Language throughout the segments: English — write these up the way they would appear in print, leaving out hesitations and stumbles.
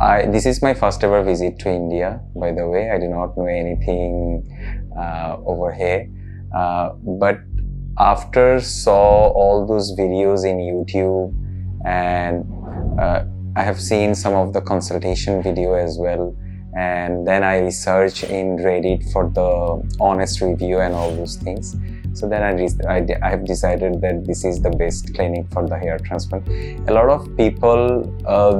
This is my first ever visit to India, by the way. I do not know anything over here. But after saw all those videos in YouTube, and I have seen some of the consultation video as well, and then I research in Reddit for the honest review and all those things. So then I have decided that this is the best clinic for the hair transplant. A lot of people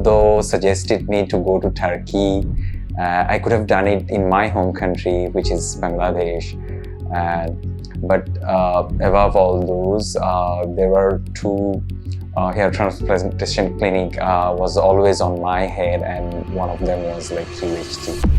though suggested me to go to Turkey. I could have done it in my home country, which is Bangladesh. But above all those, there were two hair transplantation clinic was always on my head, and one of them was like QHT.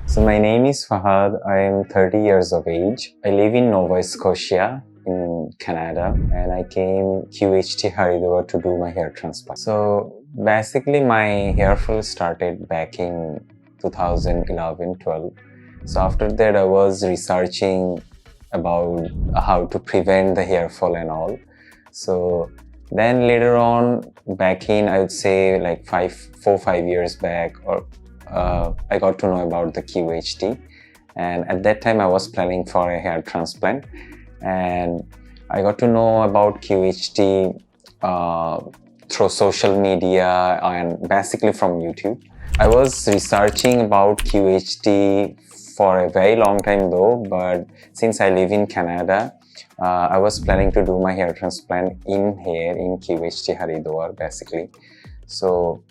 So my name is Fahad. I am 30 years of age. I live in Nova Scotia in Canada, and I came QHT Haridwar to do my hair transplant. So basically my hair fall started back in 2011-12. So after that I was researching about how to prevent the hair fall and all. So then later on, back in I would say like 4-5 years back, or I got to know about the QHT, and at that time I was planning for a hair transplant, and I got to know about QHT through social media and basically from YouTube. I was researching about QHT for a very long time though, but since I live in Canada, I was planning to do my hair transplant in here in QHT Haridwar basically. So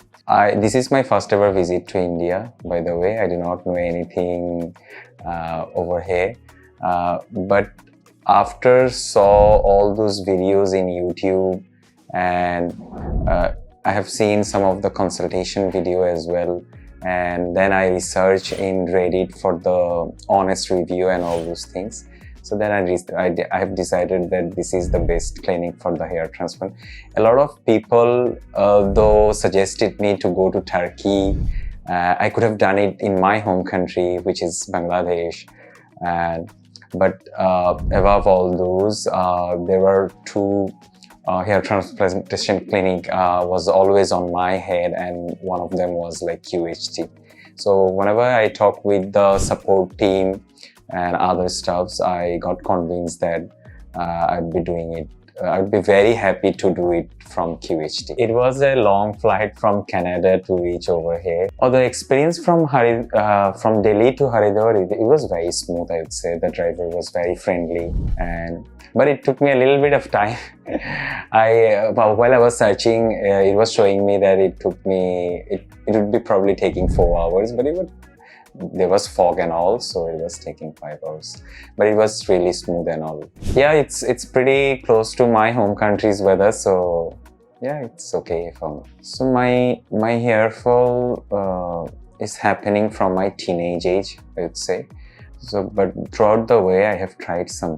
this is my first ever visit to India, by the way. I do not know anything over here. But after saw all those videos in YouTube, and I have seen some of the consultation video as well, and then I research in Reddit for the honest review and all those things. So then I have decided that this is the best clinic for the hair transplant. A lot of people though suggested me to go to Turkey. I could have done it in my home country, which is Bangladesh. But above all those, there were two hair transplantation clinic was always on my head, and one of them was like QHT. So whenever I talk with the support team and other stuffs, I got convinced that I'd be doing it. I'd be very happy to do it from QHT. It was a long flight from Canada to reach over here. The experience from Delhi to Haridwar, it was very smooth, I would say. The driver was very friendly, but it took me a little bit of time. While I was searching, it was showing me that it would be probably taking 4 hours, but there was fog and all, so it was taking 5 hours, but it was really smooth and all. Yeah, it's pretty close to my home country's weather, so yeah, it's okay for me. So my hair fall is happening from my teenage age, I would say. So, but throughout the way, I have tried some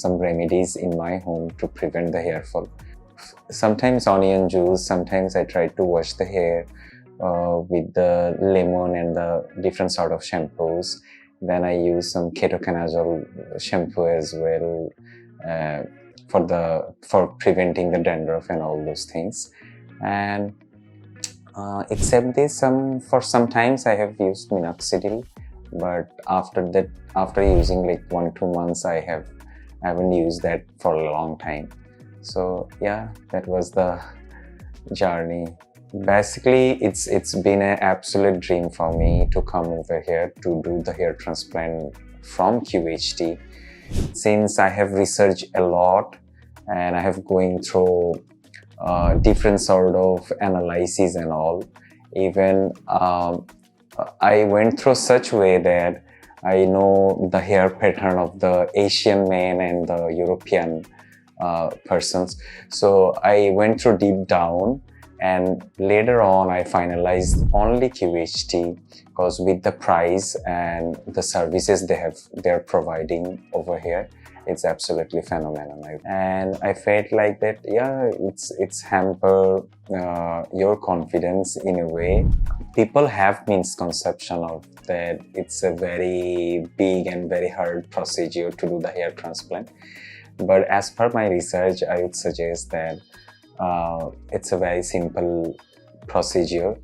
remedies in my home to prevent the hair fall. Sometimes onion juice, sometimes I try to wash the hair with the lemon and the different sort of shampoos. Then I use some ketoconazole shampoo as well for preventing the dandruff and all those things. And except this, sometimes I have used minoxidil, but after using like 1-2 months, I haven't used that for a long time. So yeah, that was the journey. Basically, it's been an absolute dream for me to come over here to do the hair transplant from QHT. Since I have researched a lot and I have going through different sort of analyses and all, even I went through such way that I know the hair pattern of the Asian men and the European persons. So I went through deep down, and later on I finalized only QHT, because with the price and the services they're providing over here, it's absolutely phenomenal. And I felt like that, yeah, it's hamper your confidence in a way. People have misconception of that it's a very big and very hard procedure to do the hair transplant. But as per my research, I would suggest that it's a very simple procedure.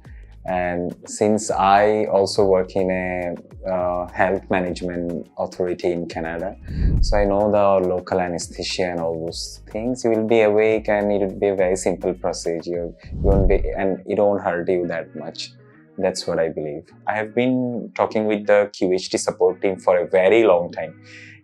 And since I also work in a health management authority in Canada, so I know the local anesthesia and all those things. You will be awake and it will be a very simple procedure. And it won't hurt you that much. That's what I believe. I have been talking with the QHT support team for a very long time.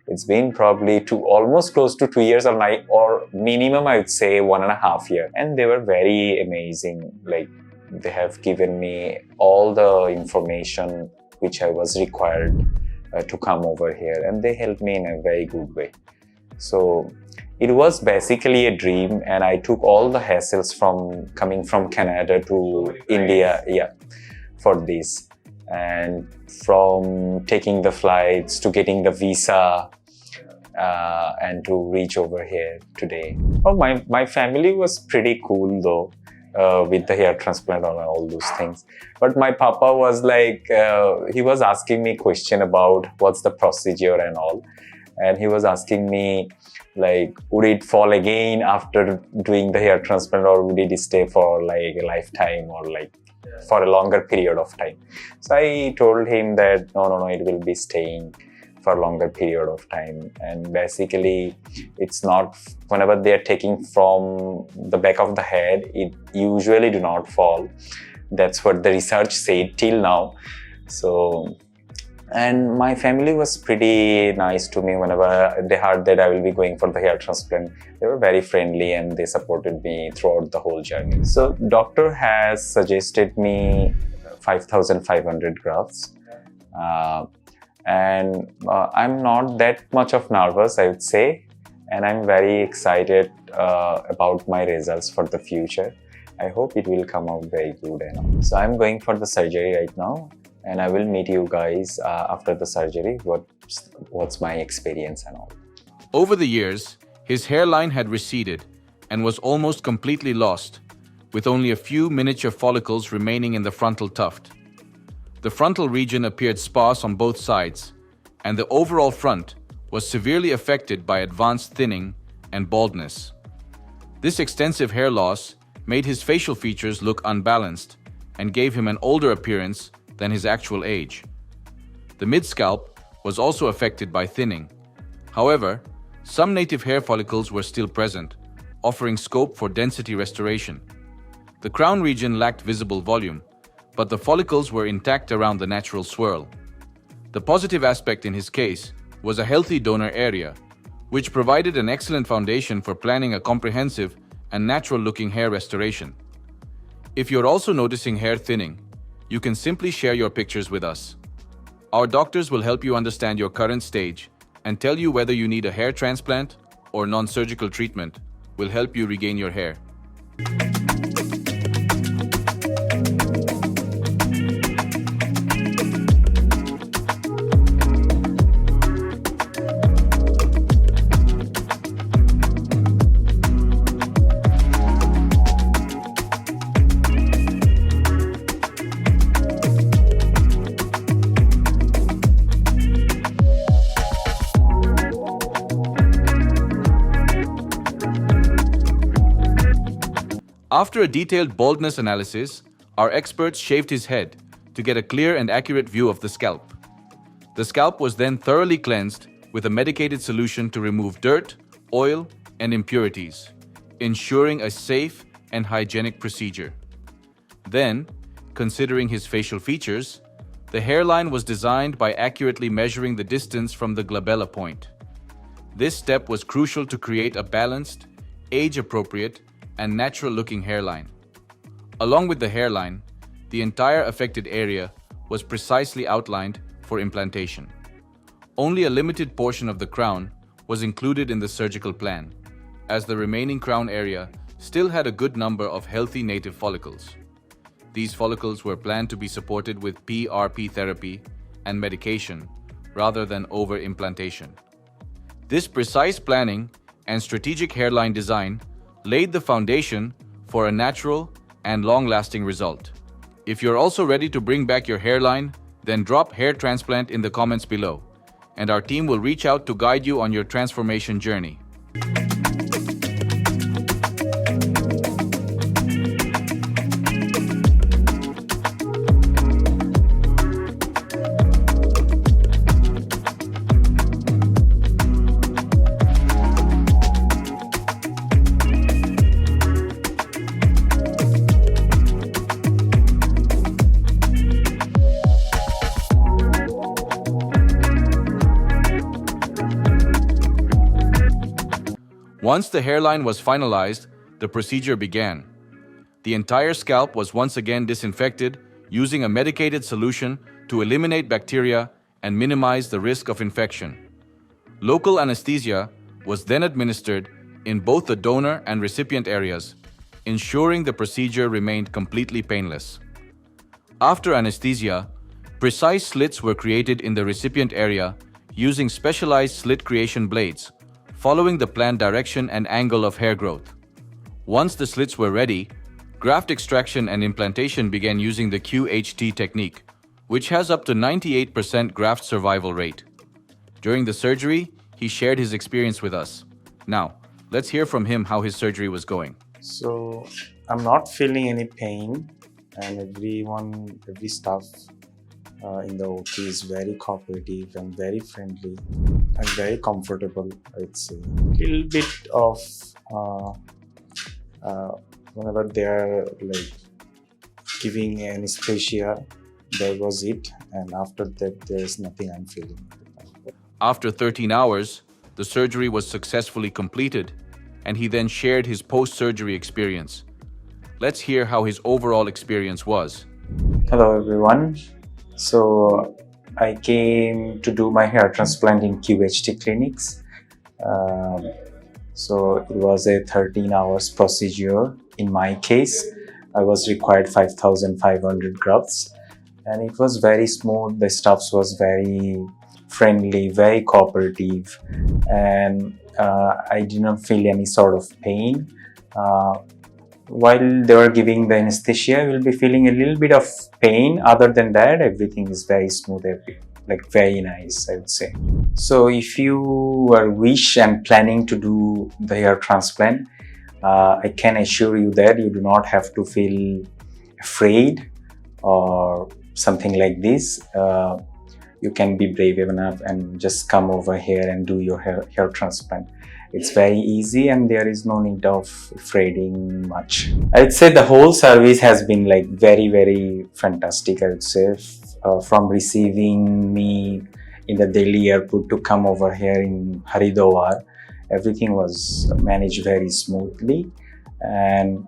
It's been probably almost close to 2 years or minimum I would say 1.5 years. And they were very amazing. Like, they have given me all the information which I was required to come over here, and they helped me in a very good way. So it was basically a dream, and I took all the hassles from coming from Canada to India, for this, and from taking the flights to getting the visa and to reach over here today. Oh, my family was pretty cool though. With the hair transplant and all those things. But my papa was like, he was asking me question about what's the procedure and all. And he was asking me like, would it fall again after doing the hair transplant, or would it stay for like a lifetime or like for a longer period of time? So I told him that no, it will be staying for a longer period of time. And basically it's not, whenever they are taking from the back of the head, it usually do not fall. That's what the research said till now. So, and my family was pretty nice to me whenever they heard that I will be going for the hair transplant. They were very friendly and they supported me throughout the whole journey. So doctor has suggested me 5,500 grafts. And I'm not that much of nervous, I would say, and I'm very excited about my results for the future. I hope it will come out very good and all. So I'm going for the surgery right now, and I will meet you guys after the surgery, what's my experience and all. Over the years, his hairline had receded and was almost completely lost, with only a few miniature follicles remaining in the frontal tuft. The frontal region appeared sparse on both sides, and the overall front was severely affected by advanced thinning and baldness. This extensive hair loss made his facial features look unbalanced and gave him an older appearance than his actual age. The mid-scalp was also affected by thinning. However, some native hair follicles were still present, offering scope for density restoration. The crown region lacked visible volume, but the follicles were intact around the natural swirl. The positive aspect in his case was a healthy donor area, which provided an excellent foundation for planning a comprehensive and natural-looking hair restoration. If you're also noticing hair thinning, you can simply share your pictures with us. Our doctors will help you understand your current stage and tell you whether you need a hair transplant or non-surgical treatment will help you regain your hair. After a detailed baldness analysis, our experts shaved his head to get a clear and accurate view of the scalp. The scalp was then thoroughly cleansed with a medicated solution to remove dirt, oil, and impurities, ensuring a safe and hygienic procedure. Then, considering his facial features, the hairline was designed by accurately measuring the distance from the glabella point. This step was crucial to create a balanced, age-appropriate, and natural-looking hairline. Along with the hairline, the entire affected area was precisely outlined for implantation. Only a limited portion of the crown was included in the surgical plan, as the remaining crown area still had a good number of healthy native follicles. These follicles were planned to be supported with PRP therapy and medication rather than over-implantation. This precise planning and strategic hairline design laid the foundation for a natural and long-lasting result. If you're also ready to bring back your hairline, then drop hair transplant in the comments below, and our team will reach out to guide you on your transformation journey. Once the hairline was finalized, the procedure began. The entire scalp was once again disinfected using a medicated solution to eliminate bacteria and minimize the risk of infection. Local anesthesia was then administered in both the donor and recipient areas, ensuring the procedure remained completely painless. After anesthesia, precise slits were created in the recipient area using specialized slit creation blades, following the planned direction and angle of hair growth. Once the slits were ready, graft extraction and implantation began using the QHT technique, which has up to 98% graft survival rate. During the surgery, he shared his experience with us. Now, let's hear from him how his surgery was going. So I'm not feeling any pain, and every staff in the OT is very cooperative and very friendly and very comfortable, I'd say. A little bit of whenever they are like giving anesthesia, that was it, and after that there is nothing I'm feeling. After 13 hours, the surgery was successfully completed, and he then shared his post-surgery experience. Let's hear how his overall experience was. Hello everyone. So I came to do my hair transplant in QHT clinics. So it was a 13 hours procedure. In my case, I was required 5,500 grafts, and it was very smooth. The staff was very friendly, very cooperative, and I did not feel any sort of pain. While they were giving the anesthesia, I will be feeling a little bit of pain. Other than that, everything is very smooth, like very nice, I would say. So if you are wish and planning to do the hair transplant, I can assure you that you do not have to feel afraid or something like this. You can be brave enough and just come over here and do your hair transplant. It's very easy and there is no need of afraiding much. I'd say the whole service has been like very, very fantastic, I would say. From receiving me in the Delhi airport to come over here in Haridwar, everything was managed very smoothly, and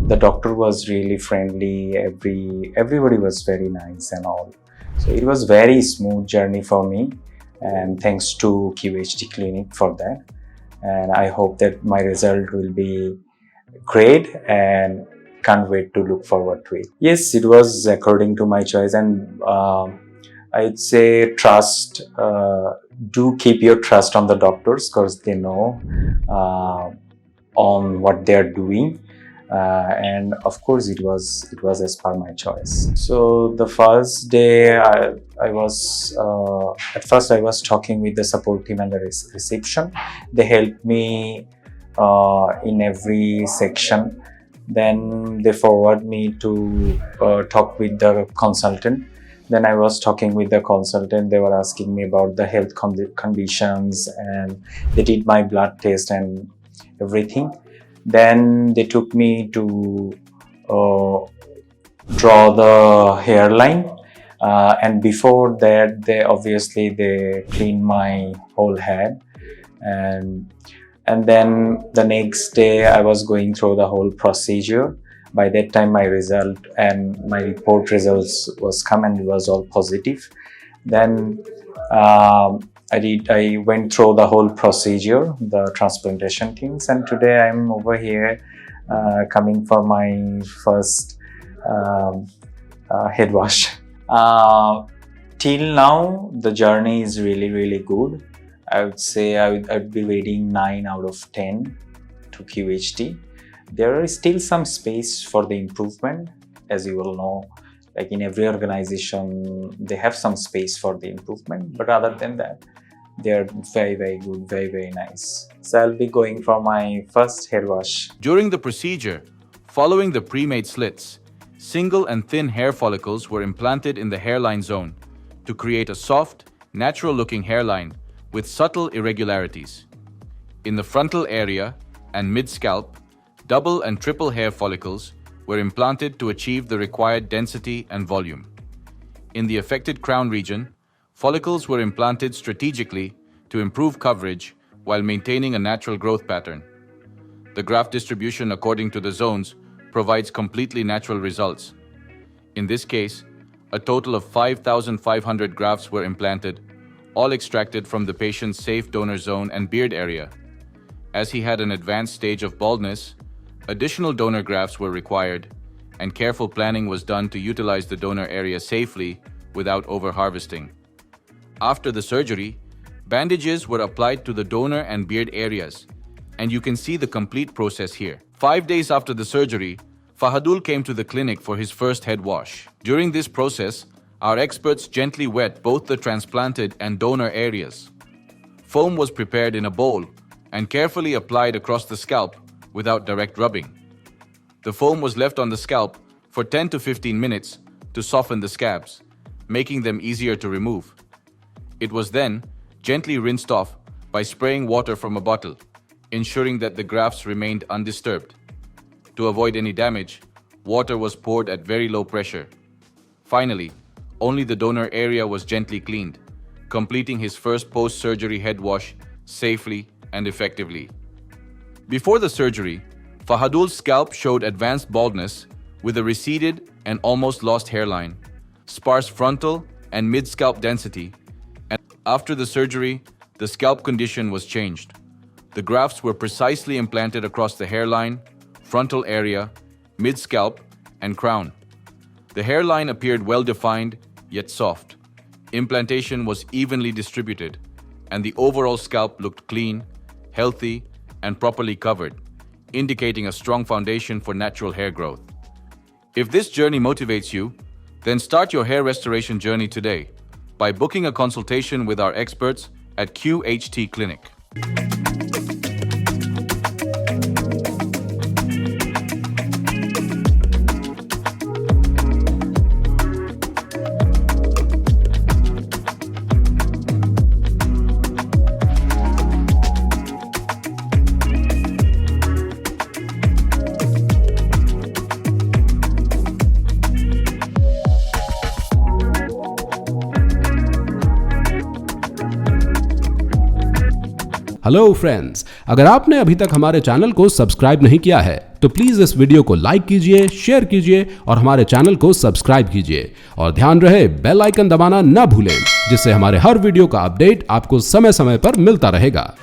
the doctor was really friendly. Everybody was very nice and all. So it was very smooth journey for me, and thanks to QHT Clinic for that. And I hope that my result will be great and can't wait to look forward to it. Yes, it was according to my choice, and I'd say trust. Do keep your trust on the doctors because they know on what they're doing. And of course it was as per my choice. So the first day I was at first I was talking with the support team and the reception. They helped me in every section. Then they forward me to talk with the consultant. Then I was talking with the consultant. They were asking me about the health conditions, and they did my blood test and everything. Then they took me to draw the hairline, and before that they cleaned my whole head, and then the next day I was going through the whole procedure. By that time my result and my report results was come, and it was all positive. Then I went through the whole procedure, the transplantation things, and today I'm over here coming for my first head wash. Till now, the journey is really, really good. I would say I'd be rating 9 out of 10 to QHT. There is still some space for the improvement, as you will know. Like in every organization, they have some space for the improvement, but other than that, they're very, very good, very, very nice. So I'll be going for my first hair wash. During the procedure, following the pre-made slits, single and thin hair follicles were implanted in the hairline zone to create a soft, natural-looking hairline with subtle irregularities. In the frontal area and mid-scalp, double and triple hair follicles were implanted to achieve the required density and volume. In the affected crown region, follicles were implanted strategically to improve coverage while maintaining a natural growth pattern. The graft distribution according to the zones provides completely natural results. In this case, a total of 5,500 grafts were implanted, all extracted from the patient's safe donor zone and beard area. As he had an advanced stage of baldness, additional donor grafts were required, and careful planning was done to utilize the donor area safely without over-harvesting. After the surgery, bandages were applied to the donor and beard areas, and you can see the complete process here. 5 days after the surgery, Fahadul came to the clinic for his first head wash. During this process, our experts gently wet both the transplanted and donor areas. Foam was prepared in a bowl and carefully applied across the scalp without direct rubbing. The foam was left on the scalp for 10 to 15 minutes to soften the scabs, making them easier to remove. It was then gently rinsed off by spraying water from a bottle, ensuring that the grafts remained undisturbed. To avoid any damage, water was poured at very low pressure. Finally, only the donor area was gently cleaned, completing his first post-surgery head wash safely and effectively. Before the surgery, Fahadul's scalp showed advanced baldness with a receded and almost lost hairline, sparse frontal and mid-scalp density, and after the surgery, the scalp condition was changed. The grafts were precisely implanted across the hairline, frontal area, mid-scalp, and crown. The hairline appeared well-defined, yet soft. Implantation was evenly distributed, and the overall scalp looked clean, healthy, and properly covered, indicating a strong foundation for natural hair growth. If this journey motivates you, then start your hair restoration journey today by booking a consultation with our experts at QHT Clinic. Hello friends, अगर आपने अभी तक हमारे channel को subscribe नहीं किया है तो प्लीज इस वीडियो को लाइक कीजिए, शेयर कीजिए और हमारे चैनल को सब्सक्राइब कीजिए। और ध्यान रहे बेल आइकन दबाना ना भूलें, जिससे हमारे हर वीडियो का अपडेट आपको समय समय पर मिलता रहेगा।